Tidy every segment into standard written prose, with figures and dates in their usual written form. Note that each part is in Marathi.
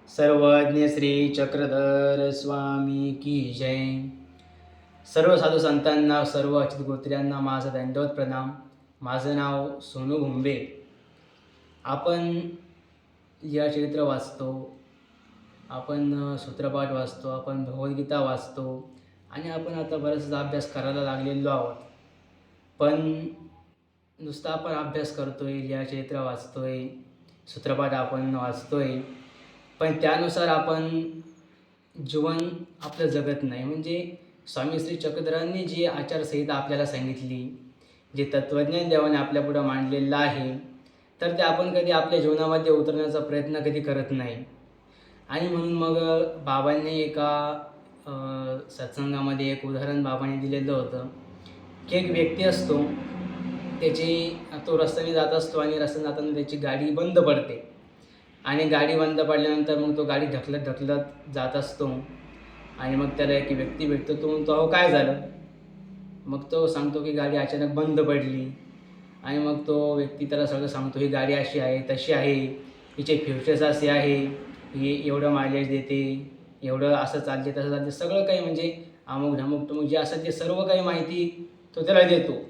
सर्वज्ञ श्री चक्रधर स्वामी की जय. सर्व साधू संतांना, सर्व अच्युत गोत्र्यांना माझा दंडवत प्रणाम. माझं नाव सोनू भुंबे. आपण लीळाचरित्र वाचतो, आपण सूत्रपाठ वाचतो, आपण भगवद्गीता वाचतो आणि आपण आता बराचसा अभ्यास करायला लागलेलो आहोत. पण नुसता आपण अभ्यास करतोय, लीळाचरित्र वाचतोय, सूत्रपाठ आपण वाचतोय, पण त्यानुसार आपण जीवन आपलं जगत नाही. म्हणजे स्वामी श्री चक्रधरांनी जी आचारसंहिता आपल्याला सांगितली, जे तत्त्वज्ञान देवाने आपल्यापुढं मांडलेलं आहे, तर ते आपण कधी आपल्या जीवनामध्ये उतरण्याचा प्रयत्न कधी करत नाही. आणि म्हणून मग बाबांनी एका सत्संगामध्ये एक उदाहरण बाबांनी दिलेलं होतं की एक व्यक्ती असतो, तो रस्त्याने जात असतो आणि रस्त्याने जाताना त्याची गाडी बंद पडते आणि गाडी बंद पडल्यानंतर मग तो गाडी ढकलत ढकलत जात असतो आणि मग त्याला एक व्यक्ती भेटतो. तो म्हणतो, अहो काय झालं? मग तो सांगतो की गाडी अचानक बंद पडली. आणि मग तो व्यक्ती त्याला सगळं सांगतो, ही गाडी अशी आहे, तशी आहे, हिचे फ्युचर्स असे आहे, ही एवढं मायलेज देते, एवढं असं चालते, तसं चालते, सगळं काही म्हणजे अमुक ढमुक टमुक जे असं ते सर्व काही माहिती तो त्याला देतो.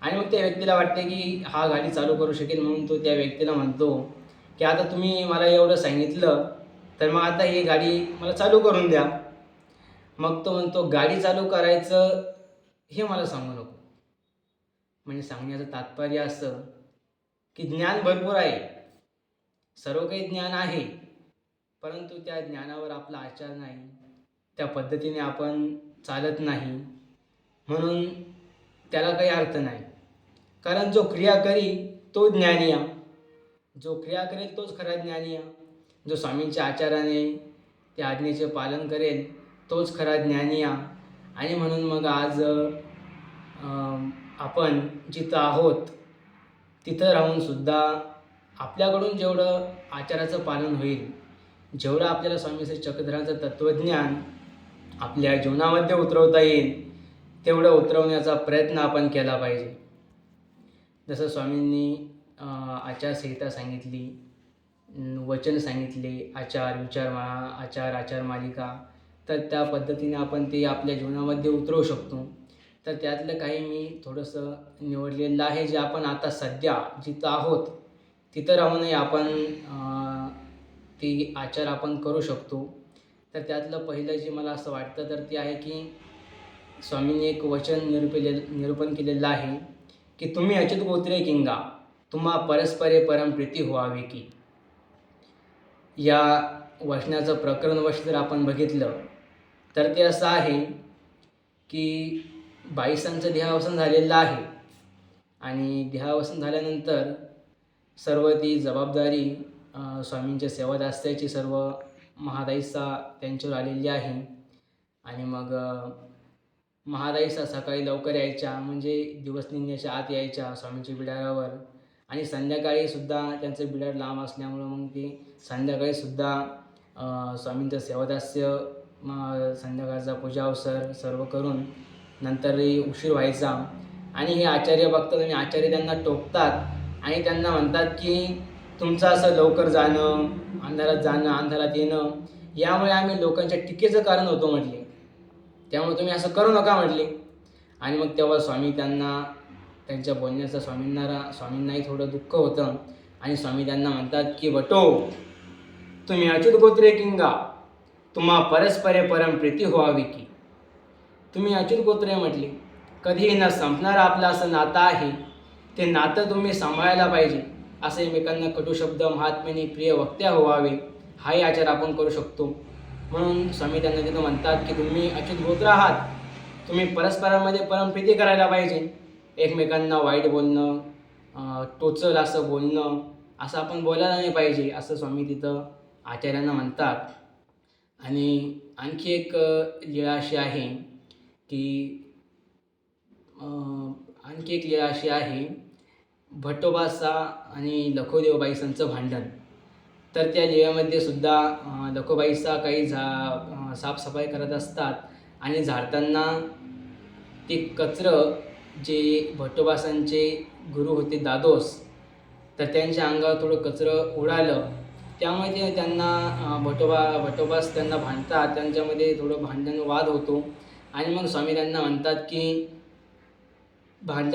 आणि मग त्या व्यक्तीला वाटते की हा गाडी चालू करू शकेल, म्हणून तो त्या व्यक्तीला म्हणतो की आता तुम्ही मला एवढं सांगितलं, तर मग आता ही गाडी मला चालू करून द्या. मग तो म्हणतो, गाडी चालू करायचं हे मला सांगू नको. म्हणजे सांगण्याचं तात्पर्य असं की ज्ञान भरपूर आहे, सर्व काही ज्ञान आहे, परंतु त्या ज्ञानावर आपला आचार नाही, त्या पद्धतीने आपण चालत नाही, म्हणून त्याला काही अर्थ नाही. कारण जो क्रिया करी तो ज्ञानी आहे, जो क्रिया करेल तोच खरा ज्ञानी आहे. जो स्वामींच्या आचाराने त्या आज्ञेचे पालन करेल तोच खरा ज्ञानी आहे. आणि म्हणून मग आज आपण जिथं आहोत तिथं राहूनसुद्धा आपल्याकडून जेवढं आचाराचं पालन होईल, जेवढं आपल्याला स्वामी श्री चक्रधरांचं तत्त्वज्ञान आपल्या जीवनामध्ये उतरवता येईल, तेवढं उतरवण्याचा प्रयत्न आपण केला पाहिजे. जसं स्वामींनी आचारसंहिता सांगितली, वचन सांगितले, आचार मालिका, तर त्या पद्धतीने आपण ते आपल्या जीवनामध्ये उतरवू शकतो. तर त्यातलं काही मी थोडंसं निवडलेलं आहे, जे आपण आता सध्या जिथं आहोत तिथं राहूनही आपण ती आचार आपण करू शकतो. तर त्यातलं पहिलं जे मला असं वाटतं तर ते आहे की स्वामींनी एक वचन निरूपण केलेलं आहे की तुम्ही अच्युत गोत्रे किंगा, तुम्हा परस्परे परमप्रीती व्हावी की. या वचनाचं प्रकरणवश जर आपण बघितलं तर ते असं आहे की बाईसांचं देहावसन झालेलं आहे आणि देहावसन झाल्यानंतर सर्व ती जबाबदारी स्वामींच्या सेवादास्याची सर्व महादाईसा त्यांच्यावर आलेली आहे. आणि मग महादाईसा सकाळी लवकर यायच्या, म्हणजे दिवस निघण्याच्या आत यायच्या स्वामींच्या बिडारावर, आणि संध्याकाळीसुद्धा त्यांचं बिडार लांब असल्यामुळं मग ते संध्याकाळीसुद्धा स्वामींचं सेवादास्य संध्याकाळचा पूजा अवसर सर्व करून नंतरही उशीर व्हायचा. आणि हे आचार्य बघतात आणि आचार्य त्यांना टोकतात आणि त्यांना म्हणतात की तुमचं असं लवकर जाणं, अंधारात जाणं, अंधारात येणं, यामुळे आम्ही लोकांच्या टीकेचं कारण होतो म्हटले, त्यामुळे तुम्ही असं करू नका म्हटले. आणि मग तेव्हा स्वामी त्यांना त्यांच्या बोलण्याचं स्वामींनाही थोडं दुःख होतं आणि स्वामी त्यांना म्हणतात की बटो, तुम्ही अच्युत गोत्रे किंगा, तुम्हा परस्परे परमप्रीती व्हावी की. तुम्ही अच्युत गोत्रे म्हटले, कधीही न संपणारं आपलं असं नातं आहे, ते नातं तुम्ही सांभाळायला पाहिजे. असं एकमेकांना कटू शब्द महात्म्याने प्रिय वक्त्या व्हावे, हाही आचार आपण करू शकतो. म्हणून स्वामी त्यांना तिथं म्हणतात की तुम्ही अच्युत गोत्र आहात, तुम्ही परस्परांमध्ये परमप्रीती करायला पाहिजे. एकमेकांना वाईट बोलणं, टोचल असं बोलणं, असं आपण बोलायला नाही पाहिजे, असं स्वामी तिथं आचार्यांना म्हणतात. आणि आणखी एक लीळा अशी आहे की भट्टोबासा आणि लखोदेवबाईसांचं भांडण. तर त्या लीळेमध्ये सुद्धा लखोबाईसा काही साफसफाई करत असतात आणि झाडताना ते कचरं जे भट्टोबासांचे गुरु होते दादोस, तर त्यांच्या अंगावर थोडं कचरं उडालं. त्यामुळे ते त्यांना भटोबास त्यांना भांडतात, त्यांच्यामध्ये थोडं भांडण वाद होतो. आणि मग स्वामी त्यांना म्हणतात की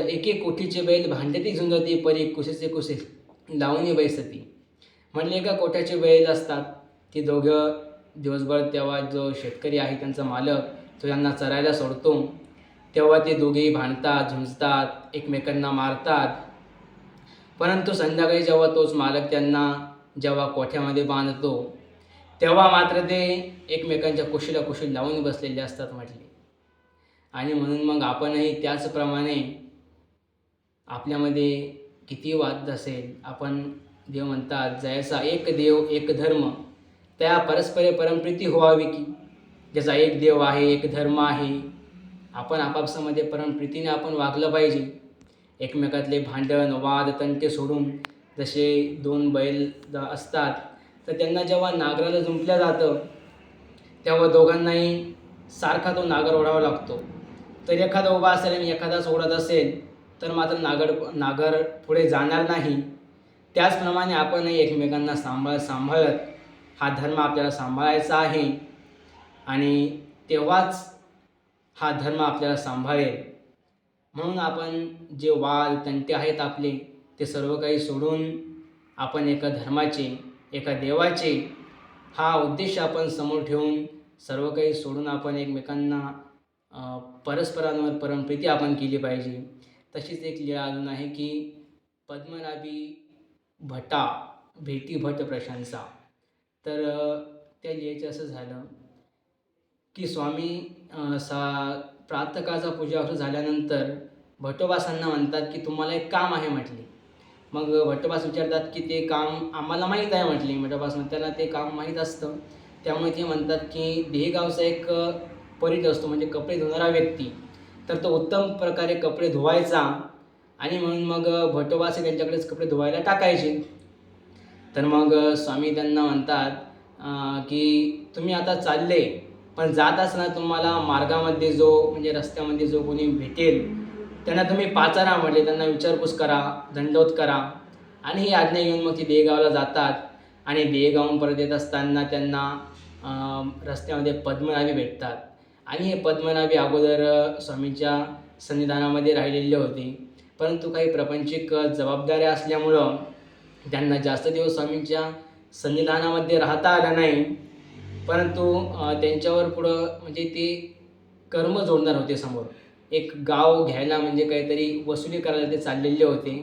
एक एक कोठीचे बैल भांडती झुंजती, परी कुसेचे कुसे लावणी बैसती. म्हणले एका कोठ्याचे बैल असतात, ती दोघं दिवसभर तेव्हा जो शेतकरी आहे त्यांचा मालक तो त्यांना चरायला सोडतो, तेव्हा ते दोघेही भांडतात, झुंजतात, एकमेकांना मारतात. परंतु संध्याकाळी जेव्हा तोच मालक त्यांना जेव्हा कोठ्यामध्ये बांधतो, तेव्हा मात्र ते एकमेकांच्या कुशीला कुशील लावून बसलेले असतात म्हटले. आणि म्हणून मग आपणही त्याचप्रमाणे आपल्यामध्ये किती वाद असेल, आपण देव म्हणतात जयाचा एक देव एक धर्म, त्या परस्परे परमप्रीती व्हावी की. ज्याचा एक देव आहे, एक धर्म आहे, आपण आपापसामध्ये परमप्रीतीने आपण वागलं पाहिजे. एकमेकातले भांडण वाद तंटे सोडून, जसे दोन बैल असतात तर त्यांना जेव्हा नांगराला जुंपलं जातं तेव्हा दोघांनाही सारखा तो नांगर ओढावा लागतो. तर एखादा उभा असेल आणि एखादा सोडत असेल तर मात्र नांगर पुढे जाणार नाही. त्याचप्रमाणे आपणही एकमेकांना सांभाळत हा धर्म आपल्याला सांभाळायचा आहे आणि तेव्हाच हा धर्म आपल्याला सांभाळेल. म्हणून आपण जे वाद तंटे आहेत आपले ते सर्व काही सोडून आपण एका धर्माचे, एका देवाचे हा उद्देश आपण समोर ठेवून सर्व काही सोडून आपण एकमेकांना परस्परांवर परमप्रीती आपण केली पाहिजे. तशीच एक लीळा अजून आहे की पद्मनाभी भटा भेटी भट प्रशंसा. तर त्या लीळेचं असं झालं की स्वामी प्रातःकाळचा पूजा झाल्यानंतर भटोबासांना म्हणतात की तुम्हाला एक काम आहे म्हटले. मग भटोबास विचारतात की ते काम आम्हाला माहीत आहे म्हटले. भटोबास त्यांना ते काम माहीत असतं, त्यामुळे ते म्हणतात की देहगावचा एक परीट असतो, म्हणजे कपडे धुणारा व्यक्ती, तर तो उत्तम प्रकारे कपडे धुवायचा. आणि म्हणून मग भटोबाचे त्यांच्याकडेच कपडे धुवायला टाकायचे. तर मग स्वामी त्यांना म्हणतात की तुम्ही आता चालले, पण जात असताना तुम्हाला मार्गामध्ये म्हणजे रस्त्यामध्ये जो कोणी भेटेल त्यांना तुम्ही पाचारा म्हटले, त्यांना विचारपूस करा, दंडवत करा. आणि ही आज्ञा घेऊन मग ती देहगावला जातात. आणि देहगावून परत येत असताना त्यांना रस्त्यामध्ये पद्मनाभी भेटतात. आणि हे पद्मनाभी अगोदर स्वामींच्या सन्निधानामध्ये राहिलेले होते, परंतु काही प्रापंचिक जबाबदाऱ्या असल्यामुळं त्यांना जास्त दिवस स्वामींच्या सन्निधानामध्ये राहता आलं नाही. परंतु त्यांच्यावर पुढं म्हणजे ते कर्म जोडणार होते. समोर एक गाव घ्यायला म्हणजे काहीतरी वसुली करायला ते चाललेले होते.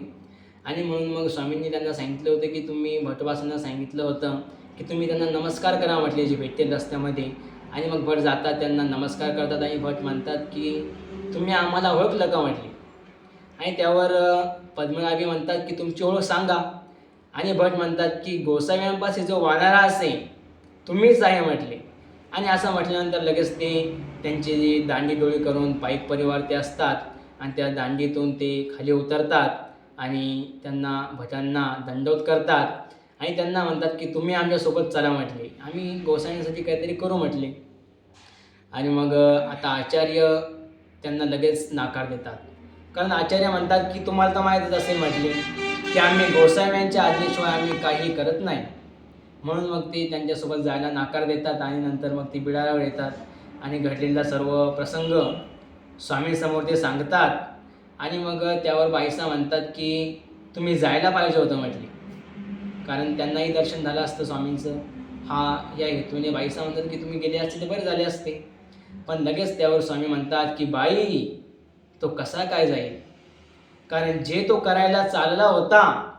आणि म्हणून मग स्वामींनी त्यांना सांगितलं होतं की तुम्ही भटोबासांना सांगितलं होतं की तुम्ही त्यांना नमस्कार करा म्हटले जे भेटतील रस्त्यामध्ये. आणि मग भट जातात, त्यांना नमस्कार करतात आणि भट म्हणतात की तुम्ही आम्हाला ओळखलं का म्हटले. आणि त्यावर पद्मनाभी म्हणतात की तुमची ओळख सांगा. आणि भट म्हणतात की गोसाव्यांपाशी जो वाहणारा असेल तुम्हीच आहे म्हटले. आणि असं म्हटल्यानंतर लगेच ते त्यांची जी दांडी डोळी करून पाईक परिवार ते असतात आणि त्या दांडीतून ते खाली उतरतात आणि त्यांना भटांना दंडवत करतात. आणि त्यांना म्हणतात की तुम्ही आमच्यासोबत चला म्हटले, आम्ही गोसाव्यांसाठी काहीतरी करू म्हटले. आणि मग आता आचार्य त्यांना लगेच नाकार देतात, कारण आचार्य म्हणतात की तुम्हाला तर माहीतच असेल म्हटले की आम्ही गोसाव्यांच्या आज्ञेशिवाय आम्ही काही करत नाही. म्हणून मग ते त्यांच्यासोबत जायला नाकार देतात. आणि नंतर मग ती बिडारावर येतात आणि घडलेला सर्व प्रसंग स्वामींसमोर ते सांगतात. आणि मग त्यावर बाईसा म्हणतात की तुम्ही जायला पाहिजे होतं म्हटले, कारण त्यांनाही दर्शन झालं असतं स्वामींचं. या हेतूने बाईसा म्हणतात की तुम्ही गेले असते तर बरे झाले असते. पण लगेच त्यावर स्वामी म्हणतात की बाई तो कसा काय जाईल, कारण जे तो करायला चालला होता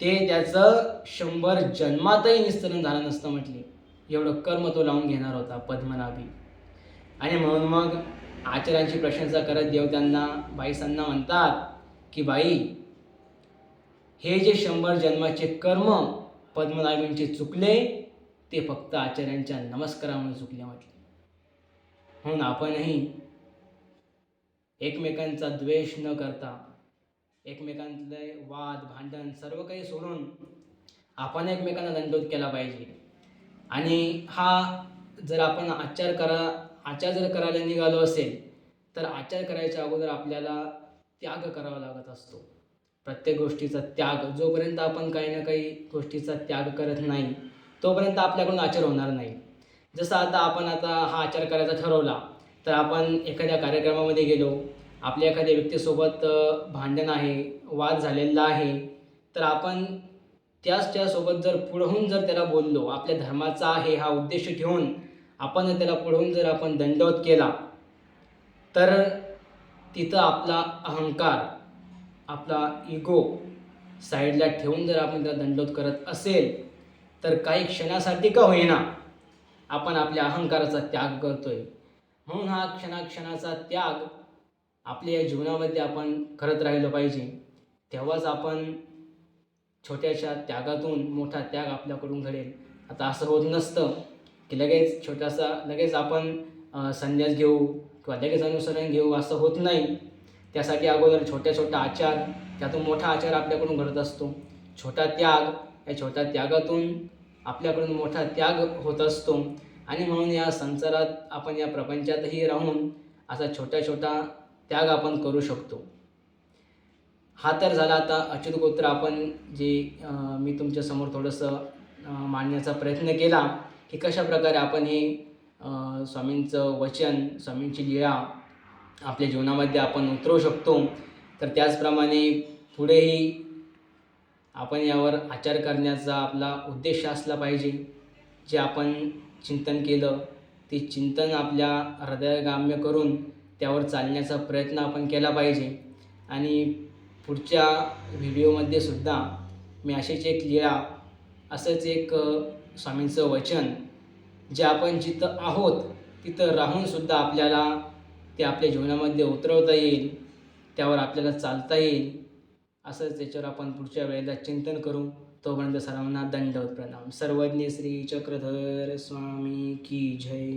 ते त्याचं 100 जन्मातही निस्तरण झालं नसतं म्हटले. एवढं कर्म तो लावून घेणार होता पद्मनाभी. आणि म्हणून मग आचार्यांची प्रशंसा करत देव त्यांना बाईसांना म्हणतात की बाई हे जे 100 जन्माचे कर्म पद्मनाभींचे चुकले ते फक्त आचार्यांच्या नमस्कारामुळे चुकले म्हटले. म्हणून आपणही एकमेकांचा द्वेष न करता, एकमेकांतले वाद भांडण सर्व काही सोडून आपण एकमेकांना दंडवत केला पाहिजे. आणि जर आपण आचार जर करायला निघालो असेल तर आचार करायच्या अगोदर आपल्याला त्याग करावा लागत असतो. प्रत्येक गोष्टीचा त्याग, जोपर्यंत आपण काही ना काही गोष्टीचा त्याग करत नाही तोपर्यंत आपल्याकडून आचार होणार नाही. जसं आता हा आचार करायचा ठरवला, तर आपण एखाद्या कार्यक्रमामध्ये गेलो, आपल्या एखाद्या व्यक्तीसोबत भांडण आहे, वाद झालेला आहे, तर आपण त्यासोबत जर पुढहून जर त्याला बोललो, आपल्या धर्माचा आहे हा उद्देश ठेवून आपण त्याला पुढहून जर आपण दंडवत केला, तर तिथं आपला अहंकार, आपला इगो साईडला ठेवून जर आपण त्याला दंडवत करत असेल, तर काही क्षणासाठी का होईना आपण आपल्या अहंकाराचा त्याग करतोय. म्हणून हा क्षणाक्षणाचा त्याग आपल्या या जीवनामध्ये आपण करत राहिलं पाहिजे. तेव्हाच आपण छोट्याशा त्यागातून मोठा त्याग आपल्याकडून घडेल. आता असं होत नसतं की लगेच आपण संन्यास घेऊ किंवा लगेच अनुसरण घेऊ, असं होत नाही. त्यासाठी अगोदर छोट्या आचार, त्यातून मोठा आचार आपल्याकडून घडत असतो. छोटा त्याग, या छोट्या त्यागातून आपल्याकडून मोठा त्याग होत असतो. आणि म्हणून या संसारात आपण, या प्रपंचातही राहून असा छोटा त्याग आपण करू शकतो. हा तर झाला आता अच्युत गोत्र आपण जे मी तुमच्यासमोर थोडंसं मांडण्याचा प्रयत्न केला की कशाप्रकारे आपण हे स्वामींचं वचन, स्वामींची लीळा आपल्या जीवनामध्ये आपण उतरवू शकतो. तर त्याचप्रमाणे पुढेही आपण यावर आचार करण्याचा आपला उद्देश असला पाहिजे. जे आपण चिंतन केलं ते चिंतन आपल्या हृदयगाम्य करून त्यावर चालण्याचा प्रयत्न आपण केला पाहिजे. आणि पुढच्या व्हिडिओमध्ये सुद्धा मी अशीच एक लीळा, असंच एक स्वामींचं वचन, जे आपण जिथं आहोत तिथं राहूनसुद्धा आपल्याला ते आपल्या जीवनामध्ये उतरवता येईल, त्यावर आपल्याला चालता येईल, असंच त्याच्यावर आपण पुढच्या वेळेला चिंतन करू. तोपर्यंत सर्वांना दंडवत प्रणाम. सर्वज्ञ श्री चक्रधर स्वामी की जय.